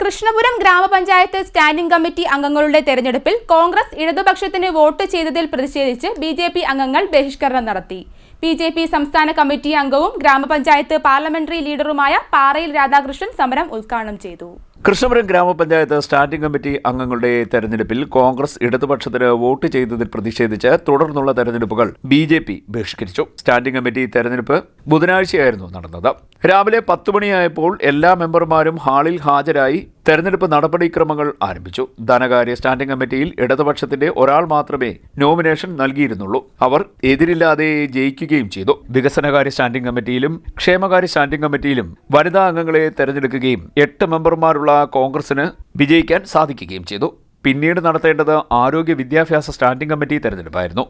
കൃഷ്ണപുരം ഗ്രാമപഞ്ചായത്ത് standing committee അംഗങ്ങളുടെ തെരഞ്ഞെടുപ്പിൽ കോൺഗ്രസ് ഇടതുപക്ഷത്തിന് വോട്ട് ചെയ്തതിൽ പ്രതിഷേധിച്ച് ബിജെപി അംഗങ്ങൾ ബഹിഷ്കരണം നടത്തി. ബിജെപി സംസ്ഥാന കമ്മിറ്റി അംഗവും ഗ്രാമപഞ്ചായത്ത് പാർലമെന്ററി ലീഡറുമായ പാറയിൽ രാധാകൃഷ്ണൻ സമരം ഉദ്ഘാടനം ചെയ്തു. കൃഷ്ണപുരം ഗ്രാമപഞ്ചായത്ത് സ്റ്റാൻഡിംഗ് കമ്മിറ്റി അംഗങ്ങളുടെ തെരഞ്ഞെടുപ്പിൽ കോൺഗ്രസ് ഇടതുപക്ഷത്തിന് വോട്ട് ചെയ്തതിൽ പ്രതിഷേധിച്ച് തുടർന്നുള്ള തെരഞ്ഞെടുപ്പുകൾ ബിജെപി ബഹിഷ്കരിച്ചു. സ്റ്റാൻഡിംഗ് കമ്മിറ്റി തെരഞ്ഞെടുപ്പ് ബുധനാഴ്ചയായിരുന്നു നടന്നത്. രാവിലെ 10 മണിയായപ്പോൾ എല്ലാ മെമ്പർമാരും ഹാളിൽ ഹാജരായി തെരഞ്ഞെടുപ്പ് നടപടിക്രമങ്ങൾ ആരംഭിച്ചു. ധനകാര്യ സ്റ്റാൻഡിംഗ് കമ്മിറ്റിയിൽ ഇടതുപക്ഷത്തിന്റെ ഒരാൾ മാത്രമേ നോമിനേഷൻ നൽകിയിരുന്നുള്ളൂ. അവർ എതിരില്ലാതെ ജയിക്കുകയും ചെയ്തു. വികസനകാര്യ സ്റ്റാൻഡിംഗ് കമ്മിറ്റിയിലും ക്ഷേമകാര്യ സ്റ്റാൻഡിംഗ് കമ്മിറ്റിയിലും വനിതാ അംഗങ്ങളെ തെരഞ്ഞെടുക്കുകയും 8 മെമ്പർമാരുള്ള കോൺഗ്രസിന് വിജയിക്കാൻ സാധിക്കുകയും ചെയ്തു. പിന്നീട് നടത്തേണ്ടത് ആരോഗ്യ വിദ്യാഭ്യാസ സ്റ്റാൻഡിംഗ് കമ്മിറ്റി തെരഞ്ഞെടുപ്പായിരുന്നു.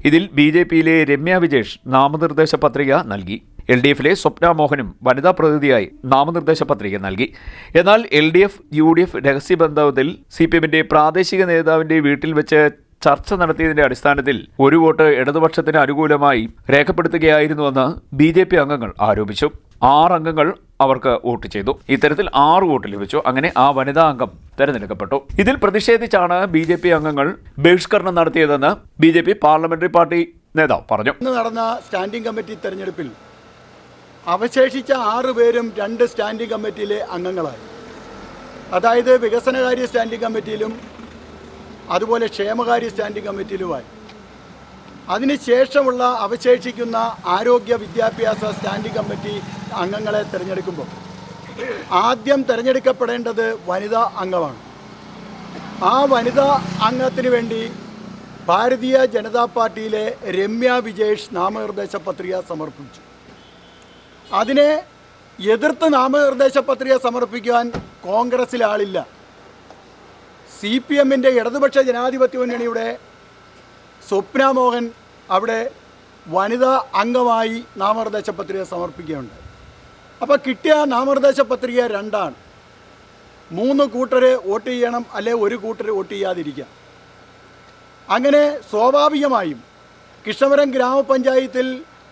ഇതിൽ ബിജെപിയിലെ രമ്യ വിജേഷ് നാമനിർദ്ദേശ പത്രിക നൽകി. LDF-ലെ സ്വപ്ന മോഹനും വനിതാ പ്രതിനിധിയായി നാമനിർദ്ദേശ പത്രിക നൽകി. എന്നാൽ LDF UDF രഹസ്യബന്ധത്തിൽ CPM-ന്റെ പ്രാദേശിക നേതാവിന്റെ വീട്ടിൽ വെച്ച് ചർച്ച നടത്തിയതിന്റെ അടിസ്ഥാനത്തിൽ ഒരു വോട്ട് ഇടതുപക്ഷത്തിന് അനുകൂലമായി രേഖപ്പെടുത്തുകയായിരുന്നുവെന്ന് BJP അംഗങ്ങൾ ആരോപിച്ചു. 6 അംഗങ്ങൾ അവർക്ക് വോട്ട് ചെയ്തു. ഇത്തരത്തിൽ 6 വോട്ട് ലഭിച്ചു. അങ്ങനെ ആ വനിതാ അംഗം തെരഞ്ഞെടുക്കപ്പെട്ടു. ഇതിൽ പ്രതിഷേധിച്ചാണ് BJP അംഗങ്ങൾ ബഹിഷ്കരണം നടത്തിയതെന്ന് BJP പാർലമെന്ററി പാർട്ടി നേതാവ് പറഞ്ഞു. നടന്ന സ്റ്റാൻഡിംഗ് കമ്മിറ്റി തെരഞ്ഞെടുപ്പിൽ അവശേഷിച്ച 6 പേരും 2 സ്റ്റാൻഡിംഗ് കമ്മിറ്റിയിലെ അംഗങ്ങളായി. അതായത് വികസനകാര്യ സ്റ്റാൻഡിംഗ് കമ്മിറ്റിയിലും അതുപോലെ ക്ഷേമകാര്യ സ്റ്റാൻഡിംഗ് കമ്മിറ്റിയിലുമായി. അതിനുശേഷമുള്ള അവശേഷിക്കുന്ന ആരോഗ്യ വിദ്യാഭ്യാസ സ്റ്റാൻഡിംഗ് കമ്മിറ്റി അംഗങ്ങളെ തിരഞ്ഞെടുക്കുമ്പോൾ ആദ്യം തിരഞ്ഞെടുക്കപ്പെടേണ്ടത് വനിതാ അംഗമാണ്. ആ വനിതാ അംഗത്തിന് വേണ്ടി ഭാരതീയ ജനതാ പാർട്ടിയിലെ രമ്യ വിജേഷ് നാമനിർദ്ദേശ പത്രിക സമർപ്പിച്ചു. അതിനെ എതിർത്ത് നാമനിർദ്ദേശ പത്രിക സമർപ്പിക്കുവാൻ കോൺഗ്രസിൽ ആളില്ല. CPM-ന്റെ ഇടതുപക്ഷ ജനാധിപത്യ മുന്നണിയുടെ സ്വപ്ന മോഹൻ അവിടെ വനിതാ അംഗമായി നാമനിർദ്ദേശ പത്രിക സമർപ്പിക്കുകയുണ്ട്. അപ്പോൾ കിട്ടിയ നാമനിർദ്ദേശ പത്രിക 2ആണ്. 3 കൂട്ടർ വോട്ട് ചെയ്യണം, അല്ലെ 1 കൂട്ടർ വോട്ട് ചെയ്യാതിരിക്കാം. അങ്ങനെ സ്വാഭാവികമായും കൃഷ്ണപുരം ഗ്രാമപഞ്ചായത്തിൽ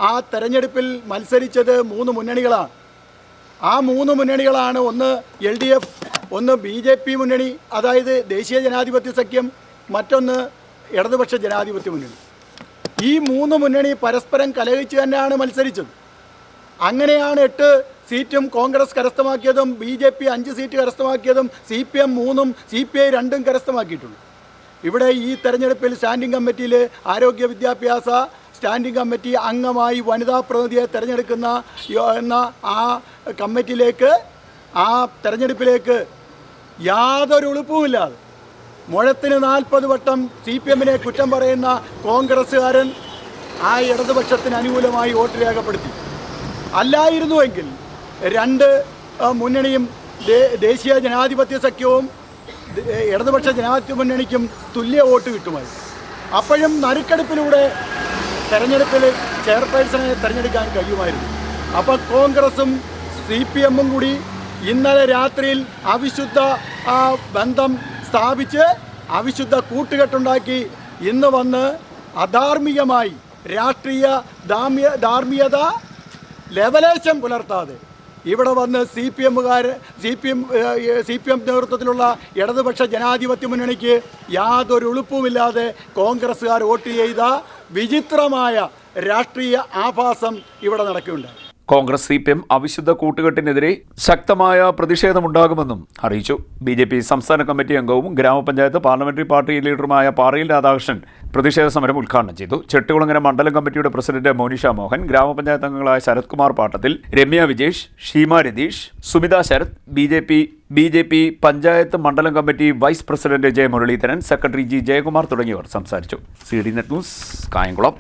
ആ തെരഞ്ഞെടുപ്പിൽ മത്സരിച്ചത് 3 മുന്നണികളാണ്. ആ 3 മുന്നണികളാണ്, ഒന്ന് LDF, ഒന്ന് BJP മുന്നണി, അതായത് ദേശീയ ജനാധിപത്യ സഖ്യം, മറ്റൊന്ന് ഇടതുപക്ഷ ജനാധിപത്യ മുന്നണി. ഈ 3 മുന്നണി പരസ്പരം കലഹിച്ച് തന്നെയാണ് മത്സരിച്ചത്. അങ്ങനെയാണ് 8 സീറ്റും കോൺഗ്രസ് കരസ്ഥമാക്കിയതും BJP 5 സീറ്റ് കരസ്ഥമാക്കിയതും CPM 3ഉം CPI 2ഉം കരസ്ഥമാക്കിയിട്ടുള്ളൂ. ഇവിടെ ഈ തെരഞ്ഞെടുപ്പിൽ സ്റ്റാൻഡിംഗ് കമ്മിറ്റിയിൽ ആരോഗ്യ വിദ്യാഭ്യാസ സ്റ്റാൻഡിംഗ് കമ്മിറ്റി അംഗമായി വനിതാ പ്രതിനിധിയെ തിരഞ്ഞെടുക്കുന്ന ആ കമ്മിറ്റിയിലേക്ക്, ആ തെരഞ്ഞെടുപ്പിലേക്ക് യാതൊരു എളുപ്പവുമില്ലാതെ മുഴത്തിന് 40 വട്ടം CPM-നെ കുറ്റം പറയുന്ന കോൺഗ്രസ്സുകാരൻ ആ ഇടതുപക്ഷത്തിന് അനുകൂലമായി വോട്ട് രേഖപ്പെടുത്തി. അല്ലായിരുന്നുവെങ്കിൽ 2 മുന്നണിയും ദേശീയ ജനാധിപത്യ സഖ്യവും ഇടതുപക്ഷ ജനാധിപത്യ മുന്നണിക്കും തുല്യ വോട്ട് കിട്ടുമായി. അപ്പോഴും നറുക്കെടുപ്പിലൂടെ തെരഞ്ഞെടുപ്പിൽ ചെയർപേഴ്സണെ തിരഞ്ഞെടുക്കാൻ കഴിയുമായിരുന്നു. അപ്പോൾ കോൺഗ്രസും CPM-ഉം കൂടി ഇന്നലെ രാത്രിയിൽ അവിശുദ്ധ ബന്ധം സ്ഥാപിച്ച് അവിശുദ്ധ കൂട്ടുകെട്ടുണ്ടാക്കി ഇന്ന് വന്ന് അധാർമികമായി രാഷ്ട്രീയ ധാർമ്മികത ലെവലേശം പുലർത്താതെ ഇവിടെ വന്ന് CPM നേതൃത്വത്തിലുള്ള ഇടതുപക്ഷ ജനാധിപത്യ മുന്നണിക്ക് യാതൊരു എളുപ്പവുമില്ലാതെ കോൺഗ്രസ്സുകാർ വോട്ട് ചെയ്ത വിചിത്രമായ രാഷ്ട്രീയ ആഭാസം ഇവിടെ നടക്കുകയുണ്ടായി. കോൺഗ്രസ് CPM അവിശുദ്ധ കൂട്ടുകെട്ടിനെതിരെ ശക്തമായ പ്രതിഷേധമുണ്ടാകുമെന്നും അറിയിച്ചു. BJP സംസ്ഥാന കമ്മിറ്റി അംഗവും ഗ്രാമപഞ്ചായത്ത് പാർലമെന്ററി പാർട്ടി ലീഡറുമായ പാറയിൽ രാധാകൃഷ്ണൻ പ്രതിഷേധ സമരം ഉദ്ഘാടനം ചെയ്തു. ചെട്ടികുളങ്ങര മണ്ഡലം കമ്മിറ്റിയുടെ പ്രസിഡന്റ് മോനിഷ മോഹൻ, ഗ്രാമപഞ്ചായത്ത് അംഗങ്ങളായ ശരത് കുമാർ പാട്ടത്തിൽ, രമ്യ വിജേഷ്, ഷീമ രതീഷ്, സുമിത ശരത്, BJP പഞ്ചായത്ത് മണ്ഡലം committee vice president J. Muraleedharan, secretary G. Jayakumar തുടങ്ങിയവർ സംസാരിച്ചു. CD Net News, Kayamkulam.